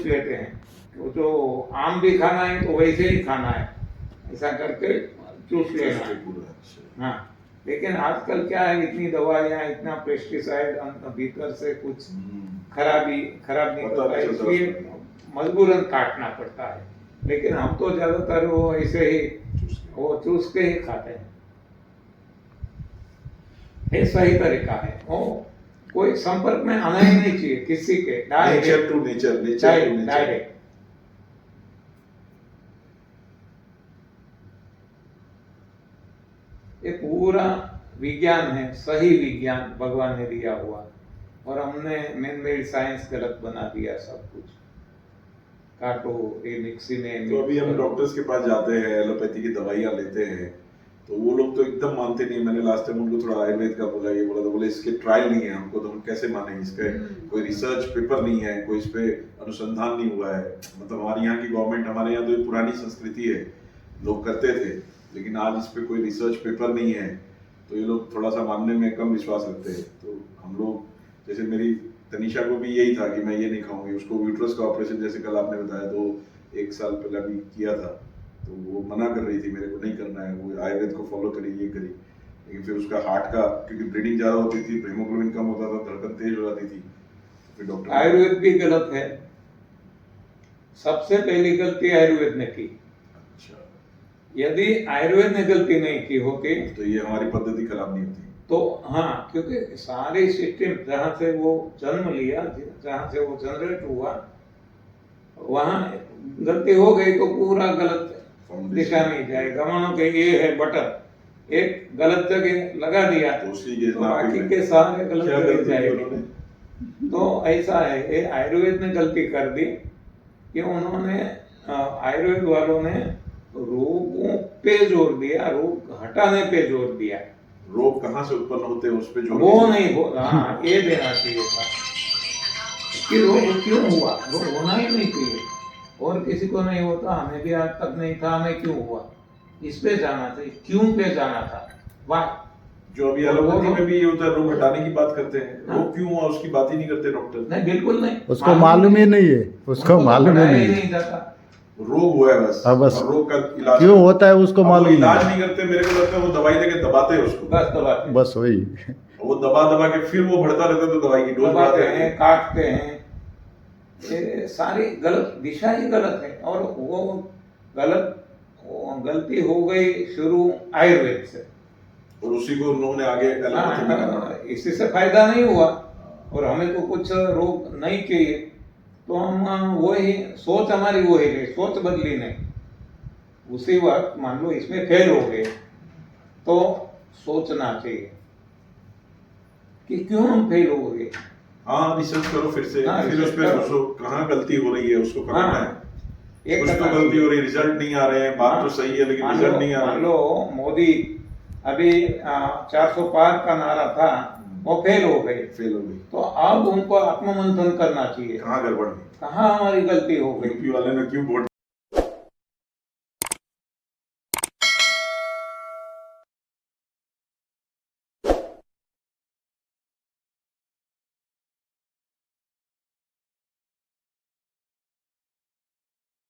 चूस लेते हैं, वो तो आम भी खाना है तो वैसे ही खाना है, ऐसा करके चूस लेना है। हाँ, लेकिन आजकल क्या है, इतनी दवाइयाँ, इतना पेस्टिसाइड, भीतर से कुछ खराब निकलता है, इसलिए मजबूरन काटना पड़ता है। लेकिन हम तो ज्यादातर वो ऐसे ही वो चूस के ही खाते हैं। ये सही तरीका है। वो कोई संपर्क में आना ही नहीं चाहिए किसी के, नेचर टू नेचर, डायरेक्ट। ये पूरा विज्ञान है, सही विज्ञान भगवान ने दिया हुआ, और हमने मैन मेड साइंस गलत बना दिया सब कुछ। काटो, ये मिक्सी में। तो अभी हम डॉक्टर्स के पास जाते हैं, एलोपैथी की दवाइयाँ लेते हैं, तो वो लोग तो एकदम मानते नहीं। मैंने लास्ट टाइम उनको थोड़ा आयुर्वेद का बोला, ये बोला तो बोले इसके ट्रायल नहीं है हमको, तो हम कैसे मानेंगे, इसका कोई रिसर्च पेपर नहीं है, कोई इस पे अनुसंधान नहीं हुआ है। मतलब हमारे यहाँ की गवर्नमेंट, हमारे यहाँ तो ये पुरानी संस्कृति है, लोग करते थे, लेकिन आज इस पे कोई रिसर्च पेपर नहीं है, तो ये लोग थोड़ा सा मानने में कम विश्वास रखते हैं। तो हम लोग, जैसे मेरी तनिषा को भी यही था कि मैं ये नहीं खाऊंगी, उसको यूट्रस का ऑपरेशन जैसे कल आपने बताया, तो 1 साल पहले अभी किया था, तो वो मना कर रही थी मेरे को नहीं करना है, वो आयुर्वेद को फॉलो करी, ये करी। लेकिन फिर उसका हार्ट का, क्योंकि ब्लीडिंग ज्यादा होती थी, हीमोग्लोबिन कम होता था, धड़कन तेज हो जाती थी, फिर डॉक्टर। आयुर्वेद भी गलत है, सबसे पहली गलती आयुर्वेद ने की। अच्छा, यदि आयुर्वेद ने गलती नहीं की होती तो ये हमारी पद्धति खराब नहीं होती। तो हाँ, क्योंकि सारे सिस्टम जहाँ से वो जन्म लिया, जहाँ से वो जनरेट हुआ, वहाँ गलती हो गई तो पूरा गलत दिशा में जाएगा। मानो कि ये है बटन, एक गलत जगह लगा दिया तो बाकी के सारे गलत जगह जाएंगे। तो ऐसा है, ये आयुर्वेद ने गलती कर दी कि उन्होंने, आयुर्वेद वालों ने रोगों पे जोर दिया, रोग हटाने पे जोर दिया। रोग कहाँ से उत्पन्न होते हैं उस पे जोर वो नहीं, हाँ, ये देना चाहिए था कि रोग क्यों हुआ, रोग होना ही नहीं चाहिए, और किसी को नहीं होता, हमें भी आज तक नहीं था, हमें क्यों हुआ, इस पे जाना चाहिए, क्यों पे जाना था। वाह, जो अभी एलोपैथी में भी ये होता है, रोग हटाने की बात करते हैं, रोग क्यों हुआ उसकी बात ही नहीं करते डॉक्टर। नहीं, बिल्कुल नहीं, उसको मालूम ही नहीं है, उसको मालूम ही नहीं जाता। रोग हुआ है बस, बस रोग का इलाज क्यों होता है उसको मालूम नहीं। इलाज नहीं करते, मेरे को लगता है वो दवाई देके दबाते हैं उसको, बस दबाते, बस वही, वो दबा के फिर वो बढ़ता रहता है, तो दवाई की डोज बढ़ाते हैं, काटते हैं। ये सारी गलत दिशा ही गलत है, और वो गलती हो गई शुरू आयुर्वेद से, और उसी को उन्होंने आगे एलोपैथी में करना। इसी से फायदा नहीं हुआ, और हमें तो कुछ रोग नहीं चाहिए, तो हम वही सोच, हमारी वही रही, सोच बदली नहीं। उसी वक्त मान लो इसमें फेल हो गए तो सोचना चाहिए कि क्यों हम फेल हो गए। हाँ, रिसर्च करो फिर से, फिर उस पे सोचो कहाँ गलती हो रही है, उसको पकड़ना है। कुछ तो गलती हो रही है, रिजल्ट नहीं आ रहे हैं, बात तो सही है लेकिन रिजल्ट नहीं आ रहा। मान लो मोदी अभी 400 पार का नारा था, वो फेल हो गई, तो अब उनको आत्ममंथन करना चाहिए, कहाँ गड़बड़, कहाँ हमारी गलती हो गई, यूपी वाले ने क्यों वोट